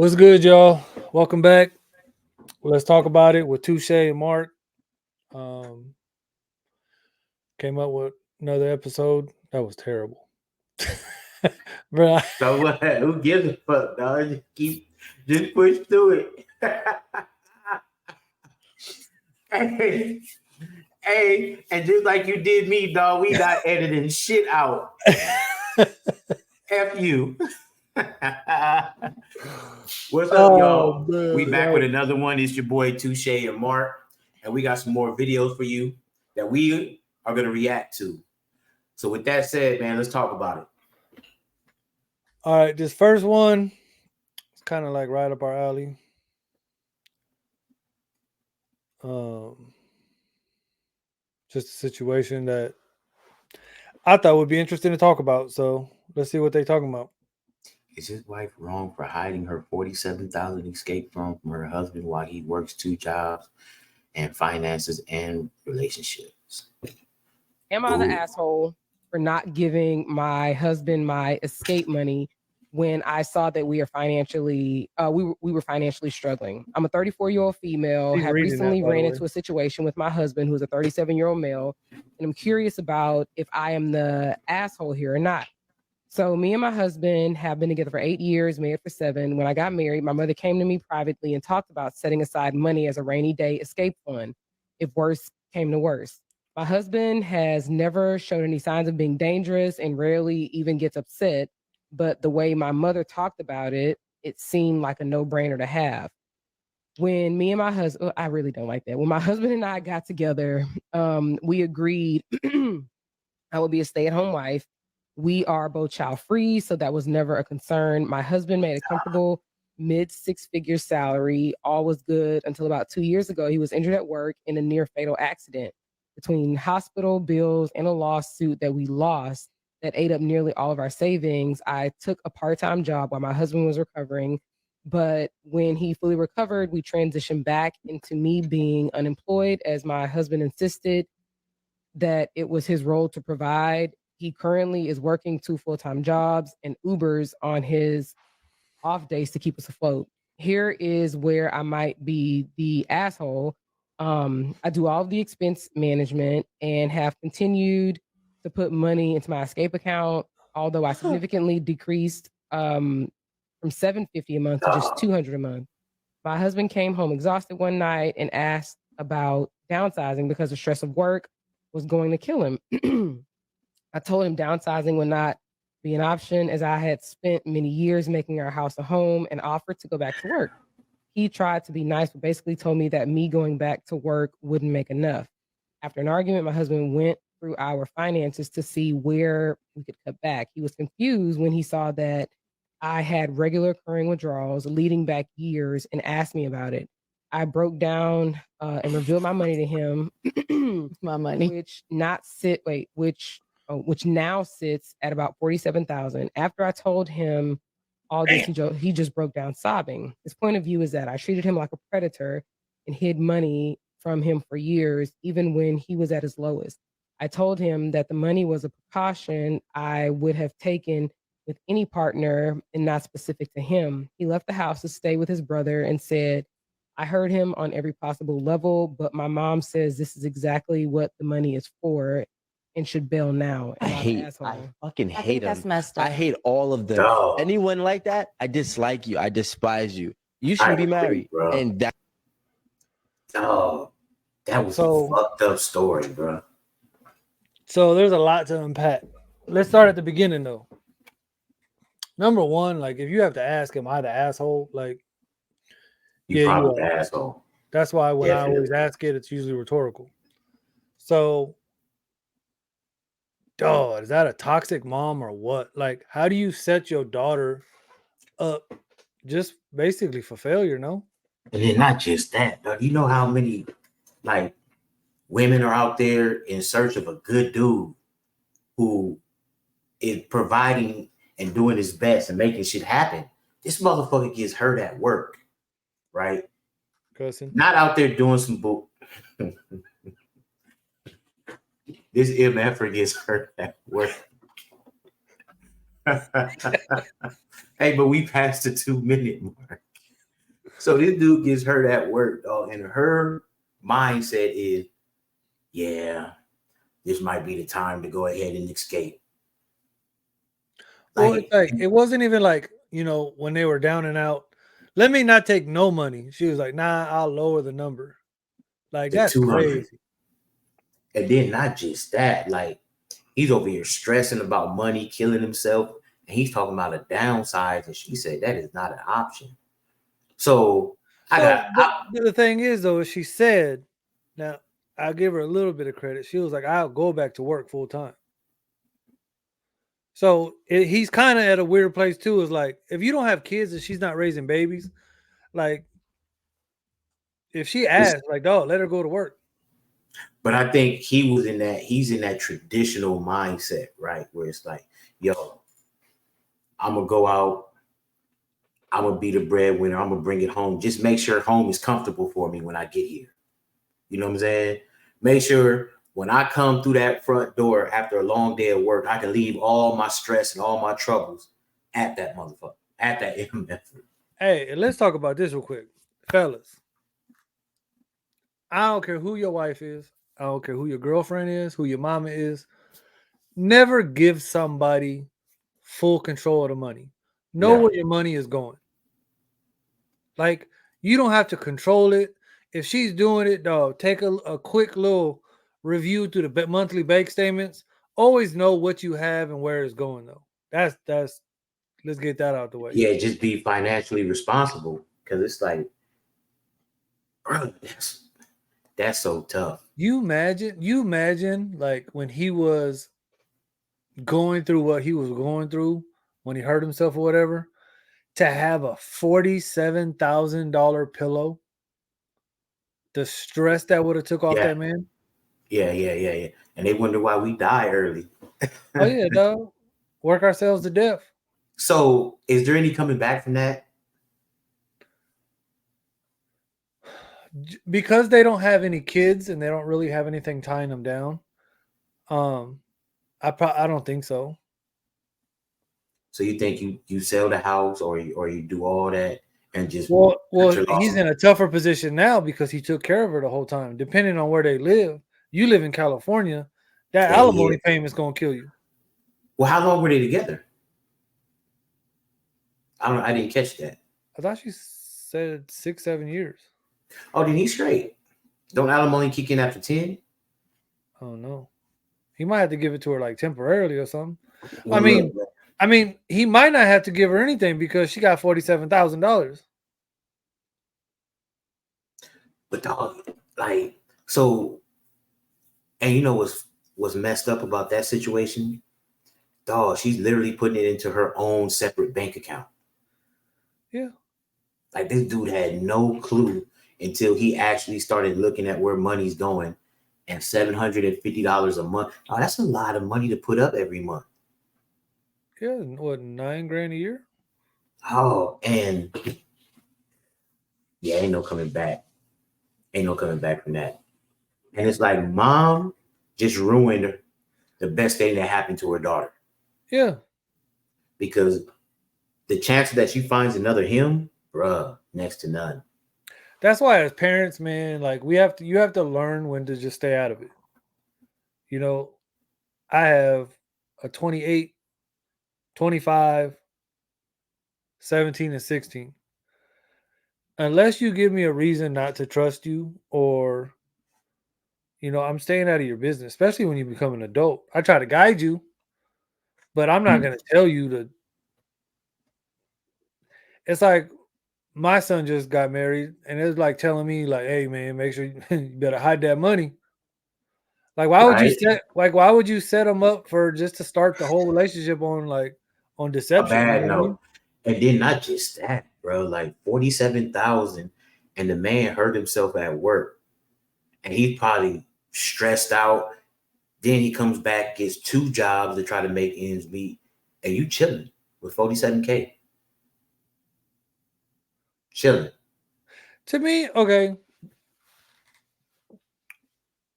What's good, y'all? Welcome back. Let's talk about it with Touche and Mark. Um, Came up with another episode. That was terrible. Bro, So what? Who gives a fuck, dog? Just push through it. hey, hey, and just like you did me, dog, we not editing shit out. F you. What's up, oh y'all? We man, back with another one. It's your boy Touche and Mark, and we got some more videos for you that we are gonna react to. So with that said, man, let's talk about it. all right. This first one, it's kind of like right up our alley. Um, just a situation that I thought would be interesting to talk about. So let's see what they're talking about. Is his wife wrong for hiding her 47,000 escape from her husband while he works two jobs and finances and relationships? Am I the Ooh. asshole for not giving my husband my escape money when I saw that we were financially struggling? I'm a 34-year-old female, Keep have reading that, recently by the ran way. into a situation with my husband who's a 37-year-old male, and I'm curious about if I am the asshole here or not. So me and my husband have been together for 8 years, married for 7. When I got married, my mother came to me privately and talked about setting aside money as a rainy day escape fund if worse came to worse. My husband has never showed any signs of being dangerous and rarely even gets upset. But the way my mother talked about it, it seemed like a no brainer to have. When me and my husband, I really don't like that. When my husband and I got together, we agreed I would be a stay at home wife. We are both child free, so that was never a concern. My husband made a comfortable mid six figure salary. All was good until about 2 years ago. He was injured at work in a near fatal accident. Between hospital bills and a lawsuit that we lost that ate up nearly all of our savings, I took a part time job while my husband was recovering. But when he fully recovered, we transitioned back into me being unemployed as my husband insisted that it was his role to provide. He currently is working 2 full-time jobs and Ubers on his off days to keep us afloat. Here is where I might be the asshole. I do all of the expense management and have continued to put money into my escape account, although I significantly decreased from 750 a month to just 200 a month. My husband came home exhausted one night and asked about downsizing because the stress of work was going to kill him. I told him downsizing would not be an option as I had spent many years making our house a home and offered to go back to work. He tried to be nice, but basically told me that me going back to work wouldn't make enough. After an argument, my husband went through our finances to see where we could cut back. He was confused when he saw that I had regular occurring withdrawals leading back years and asked me about it. I broke down and revealed my money to him, My money. which now sits at about 47,000. After I told him all this, he just broke down sobbing. His point of view is that I treated him like a predator and hid money from him for years, even when he was at his lowest. I told him that the money was a precaution I would have taken with any partner and not specific to him. He left the house to stay with his brother and said, I heard him on every possible level, but my mom says this is exactly what the money is for and should bail now. I Am I the hate. asshole? I fucking I hate think them. that's messed up. I hate all of them. Dog. Anyone like that, I dislike you. I despise you. You I shouldn't be agree, married. bro. And that Dog. That was So- a fucked up story, bro. So there's a lot to unpack. Let's start at the beginning though. Number one, like if you have to ask, am I the asshole? Like, You yeah, you probably are. the asshole. That's why when I always Definitely. ask it, it's usually rhetorical. So, dog, is that a toxic mom or what? Like, how do you set your daughter up just basically for failure? No, And then not just that, dog. You know how many like women are out there in search of a good dude who is providing and doing his best and making shit happen. This motherfucker gets hurt at work, right? cussing. Not out there doing some bull. This MFer gets hurt at work. Hey, but we passed the 2-minute mark. So this dude gets hurt at work, dog, and her mindset is, yeah, this might be the time to go ahead and escape. Well, it's Like like it wasn't even like, when they were down and out. Let me not take no money. She was like, nah, I'll lower the number. Like the that's 200. crazy. And then not just that, like he's over here stressing about money, killing himself, and he's talking about the downsides. And she said that is not an option. So I got, So, but the thing is, though, she said, now I'll give her a little bit of credit. She was like, I'll go back to work full time. So he's kind of at a weird place too. Is like, if you don't have kids and she's not raising babies, like if she asks, like, dog, let her go to work. but I think he's in that traditional mindset, right? Where it's like, yo, I'm gonna go out, I'm gonna be the breadwinner, I'm gonna bring it home. Just make sure home is comfortable for me when I get here. You know what I'm saying? Make sure when I come through that front door after a long day of work, I can leave all my stress and all my troubles at that motherfucker, at that MF. Hey, let's talk about this real quick, fellas. I don't care who your wife is. I don't care who your girlfriend is, who your mama is. Never give somebody full control of the money. Know Never. where your money is going. Like, you don't have to control it. If she's doing it, dog, take a quick little review through the monthly bank statements. Always know what you have and where it's going, though. That's let's get that out the way. Yeah, just be financially responsible. Cause it's like, bro, that's so tough. You imagine like when he was going through what he was going through when he hurt himself or whatever, to have a $47,000 pillow, the stress that would have took off Yeah, that man. yeah. And they wonder why we die early. Oh yeah, dog. Work ourselves to death. So is there any coming back from that? Because they don't have any kids and they don't really have anything tying them down. Um, I don't think so. So you think you sell the house or you do all that and just cut Well, your he's losses? in a tougher position now because he took care of her the whole time. Depending on where they live, you live in California, that Yeah, yeah. alimony payment's gonna kill you. Well, how long were they together? I didn't catch that. I thought she said 6, 7 years. Oh, then he's straight. Don't alimony kick in after 10? Oh no, he might have to give it to her like temporarily or something. I Well, look, mean, he might not have to give her anything because she got $47,000. but dog, like, so, and you know what's messed up about that situation? Dog, she's literally putting it into her own separate bank account. Yeah, Like this dude had no clue until he actually started looking at where money's going. And $750 a month. Oh, that's a lot of money to put up every month. yeah. What, 9 grand a year? Oh, and yeah, ain't no coming back. Ain't no coming back from that. And it's like mom just ruined the best thing that happened to her daughter Yeah, because the chances that she finds another him, bruh, next to none. that's why as parents, man, like you have to learn when to just stay out of it. You know, I have a 28, 25, 17, and 16. Unless you give me a reason not to trust you, or I'm staying out of your business, especially when you become an adult. I try to guide you, but I'm not going to tell you to. It's like my son just got married, and it's like telling me, like, "Hey, man, make sure you better hide that money." Like, Right? why would you set them up for just to start the whole relationship on A deception? You bad know what I mean? note. And then not just that, bro, like 47,000 and the man hurt himself at work and he's probably stressed out. Then he comes back, gets two jobs to try to make ends meet, and you chilling with 47K. Chilling. To me, okay,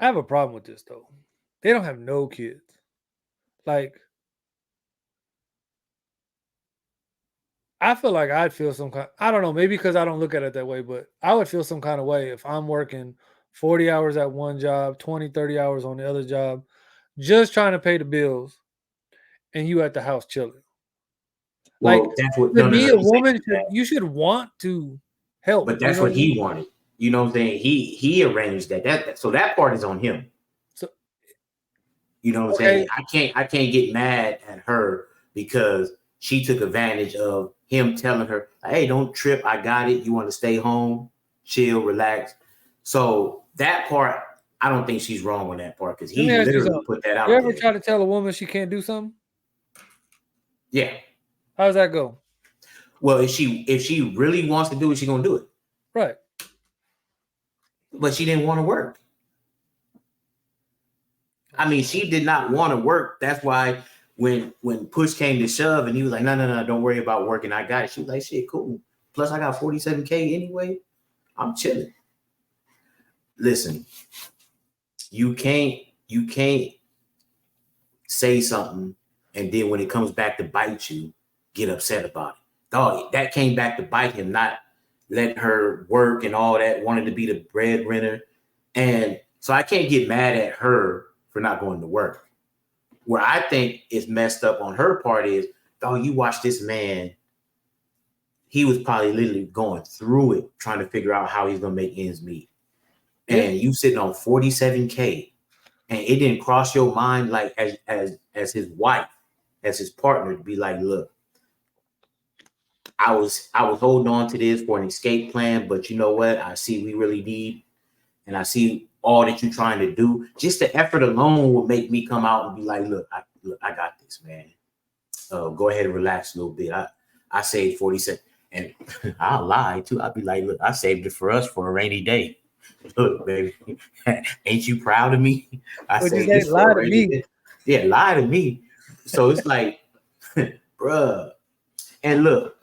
I have a problem with this though. They don't have no kids. Like, I feel like I'd feel some kind. I don't know, maybe because I don't look at it that way, but I would feel some kind of way if I'm working 40 hours at one job, 20, 30 hours on the other job, just trying to pay the bills, and you at the house chilling. Like Well, that's what. to No, no, me, let a me say woman that. you should want to help. But You that's know what what I mean? he wanted. You know what I'm saying? He arranged that. So that part is on him. So You know what I'm okay, saying? I can't get mad at her because she took advantage of him telling her, "Hey, don't trip. I got it. You want to stay home, chill, relax." So that part, I don't think she's wrong on that part because let me he ask you literally something. put that You out ever there. try to tell a woman she can't do something? Yeah. How does that go? Well, if she really wants to do it, she's gonna do it. Right. But she didn't want to work. I mean, she did not want to work. That's why when push came to shove and he was like, no, no, no, don't worry about working. I got it. She was like, shit, cool. Plus, I got 47K anyway. I'm chilling. Listen, you can't say something and then when it comes back to bite you, get upset about it. Dog, that came back to bite him, not letting her work and all that, wanted to be the breadwinner. And so I can't get mad at her for not going to work. Where I think is messed up on her part is, oh, you watch this man. He was probably literally going through it, trying to figure out how he's gonna make ends meet. Yeah. And you sitting on 47K, and it didn't cross your mind, like as his wife, as his partner, to be like, look, I was holding on to this for an escape plan, but you know what? I see we really need, and I see all that you're trying to do. Just the effort alone will make me come out and be like, look, I got this, man. Go ahead and relax a little bit. I saved 40 cents. And I'll lie too. I'll be like, look, I saved it for us for a rainy day. Look, baby, ain't you proud of me? I What'd you saved say? this for Lie a to rainy me. day. Yeah, lie to me. So it's like, bruh. And look,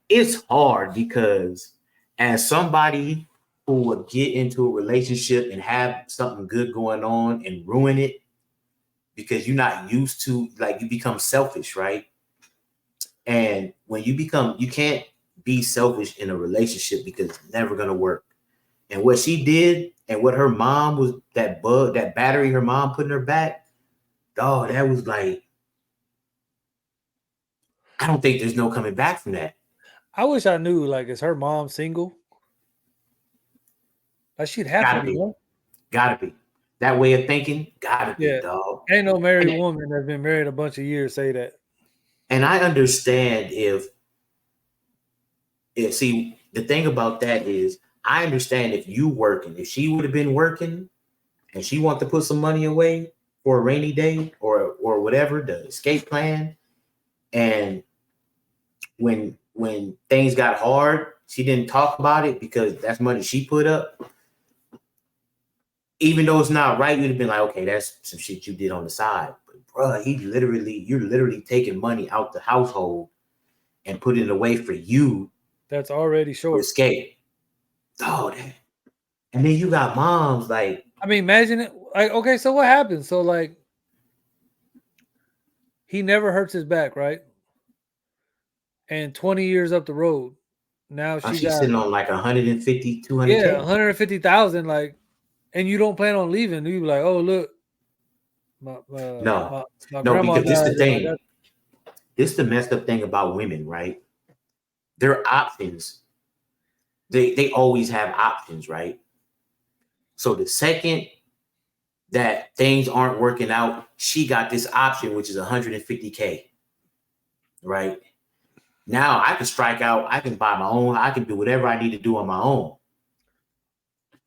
it's hard because as somebody who would get into a relationship and have something good going on and ruin it because you're not used to, like, you become selfish, right? And when you can't be selfish in a relationship because it's never gonna work. And what she did, and what her mom was, that battery her mom put in her back, dog, that was like, I don't think there's no coming back from that. I wish I knew. Like, is her mom single? Like, she'd have to Gotta be. be, Huh? gotta be. That way of thinking, gotta be, Yeah. dog. Ain't no married And, woman that's been married a bunch of years say that. and I understand if see the thing about that is I understand if you working, if she would have been working and she want to put some money away for a rainy day or whatever, the escape plan. And when things got hard, she didn't talk about it because that's money she put up. Even though it's not right, you'd have been like, okay, that's some shit you did on the side. But bruh, you're literally taking money out the household and putting it away for you That's already to short. escape. Oh, that. And then you got moms like, I mean, imagine it. Like, okay, so what happens? So, like, he never hurts his back, right? And 20 years up the road, now she she's got, sitting on like 150, yeah, 200K. 150,000. Like, and you don't plan on leaving. You be like, oh, look, my No, my no, grandma because this died. is the And I thing. got, This is the messed up thing about women, right? Their options, they always have options, right? So the second that things aren't working out, she got this option, which is 150K, right? Now I can strike out, I can buy my own, I can do whatever I need to do on my own.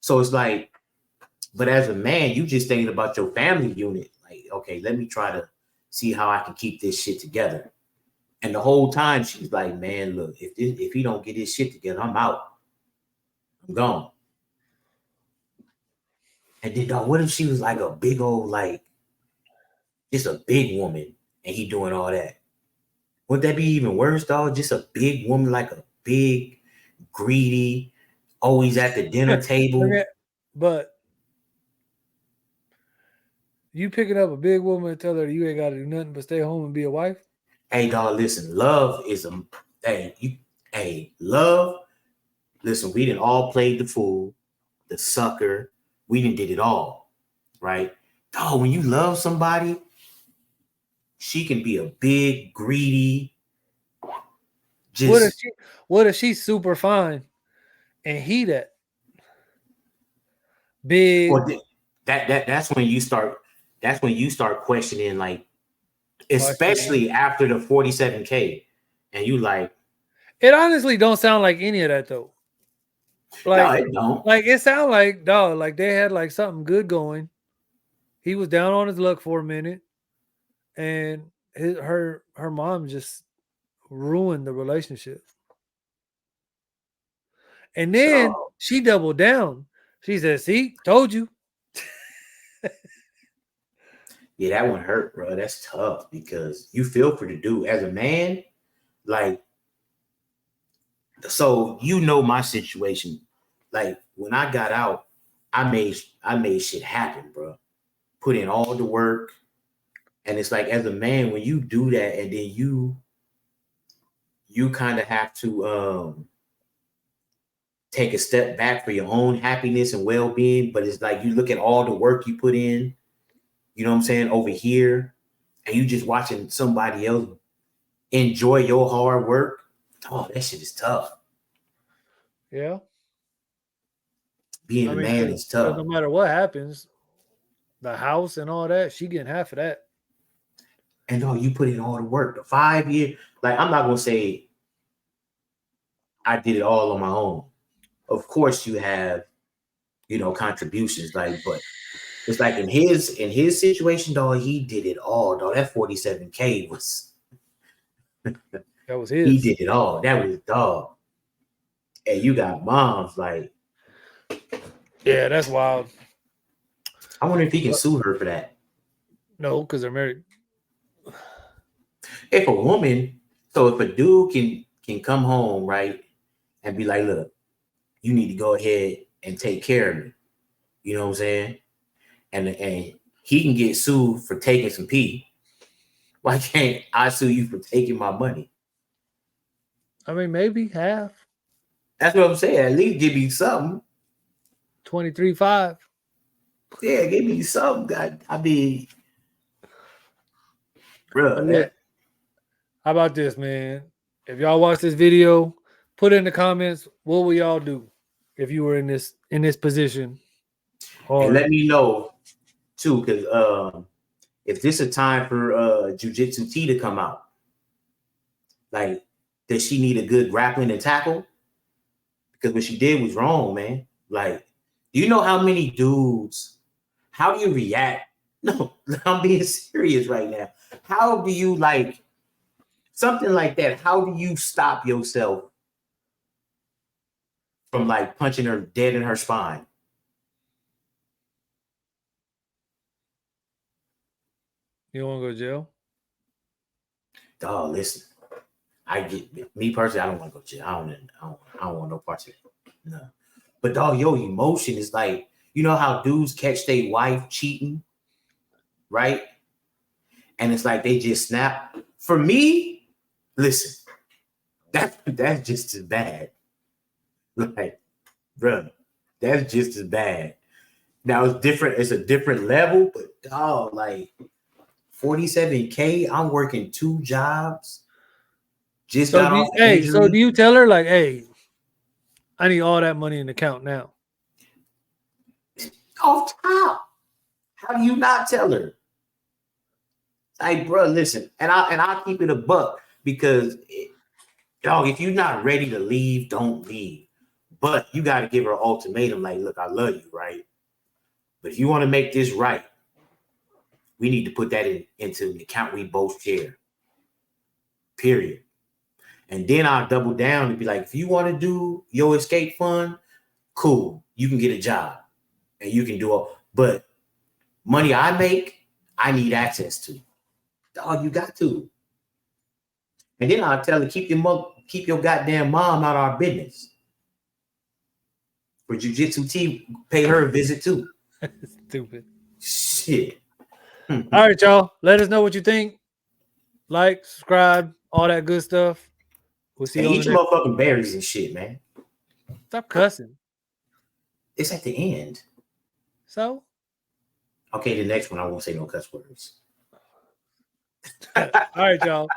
So it's like, but as a man, you just thinking about your family unit. Like, okay, let me try to see how I can keep this shit together. And the whole time she's like, man, look, if he don't get his shit together, I'm out. I'm gone. And then, dog, what if she was like a big old, like, just a big woman and he doing all that? Would that be even worse, dog? Just a big woman, like a big, greedy, always at the dinner table. but you picking up a big woman and tell her you ain't got to do nothing but stay home and be a wife. Hey, dog, listen, love is a hey, love. Listen, we didn't all play the fool, the sucker. We didn't did it all, right? Oh, when you love somebody, she can be a big, greedy, What if just she? What if she's super fine and he that big? or that's when you start. That's when you start questioning, like, Why she? especially after the 47K, and you like, It honestly don't sound like any of that though. no, Like, it don't. like it sound like dog. Like they had like something good going. He was down on his luck for a minute, and her mom just ruined the relationship. And then So she doubled down. She said, "See, told you." yeah, that one hurt, bro. That's tough because you feel for the dude as a man, like. So you know my situation. Like when I got out, I made shit happen, bro. Put in all the work, and it's like as a man, when you do that, and then you kind of have to take a step back for your own happiness and well being. But it's like you look at all the work you put in. You know what I'm saying over here, and you just watching somebody else enjoy your hard work. Oh, that shit is tough. Yeah, Being I a mean, man is because no tough. matter what happens, the house and all that, she getting half of that. And no, you put in all the work. The 5 year, like I'm not gonna say I did it all on my own. Of course, you have contributions, like, but it's like in his situation, dog, he did it all, dog. That 47K was That was he his. did it all. That was dog. And you got moms like Yeah, that's wild. I wonder if he can But sue her for that. no, because they're married. If a woman, so if a dude can come home, right, and be like, look, you need to go ahead and take care of me. You know what I'm saying? And he can get sued for taking some pee. Why can't I sue you for taking my money? I mean, maybe half. That's what I'm saying. At least give me something. 23.5. Yeah, give me something. God, I mean, But bro, look, how about this, man? If y'all watch this video, put in the comments what will y'all do if you were in this position. and Or let me know too, because if this a time for Jujitsu T to come out, like, does she need a good grappling and tackle? Because what she did was wrong, man. Like, do you know how many dudes? How do you react? No, I'm being serious right now. How do you like something like that? How do you stop yourself from like punching her dead in her spine? you don't want to go to jail? Dog, listen. I get me personally. I don't want to go to jail. I don't want no parts of it. No. But dog, your emotion is like how dudes catch their wife cheating, right? And it's like they just snap. For me, listen, that's just as bad. Like, bro, that's just as bad. Now it's different. It's a different level, but dog, like 47K. I'm working 2 jobs. Just So got do off you, an hey, so do injury. you tell her like, hey, I need all that money in the account now? Off top. How do you not tell her? Hey, bro, listen, and I keep it a buck because, dog, if you're not ready to leave, don't leave. But you got to give her an ultimatum. Like, look, I love you, right? But if you want to make this right, we need to put that into an account we both share. Period. And then I'll double down and be like, if you want to do your escape fund, cool. You can get a job and you can do all. But money I make, I need access to. Dog, you got to. And then I'll tell her, keep your goddamn mom out of our business. For Jiu-Jitsu T, pay her a visit too. Stupid. Shit. All right, y'all. Let us know what you think. Like, subscribe, all that good stuff. We'll see Hey, you on eat the your next. motherfucking berries and shit, man. Stop cussing. It's at the end. So, Okay, the next one I won't say no cuss words. all right, y'all.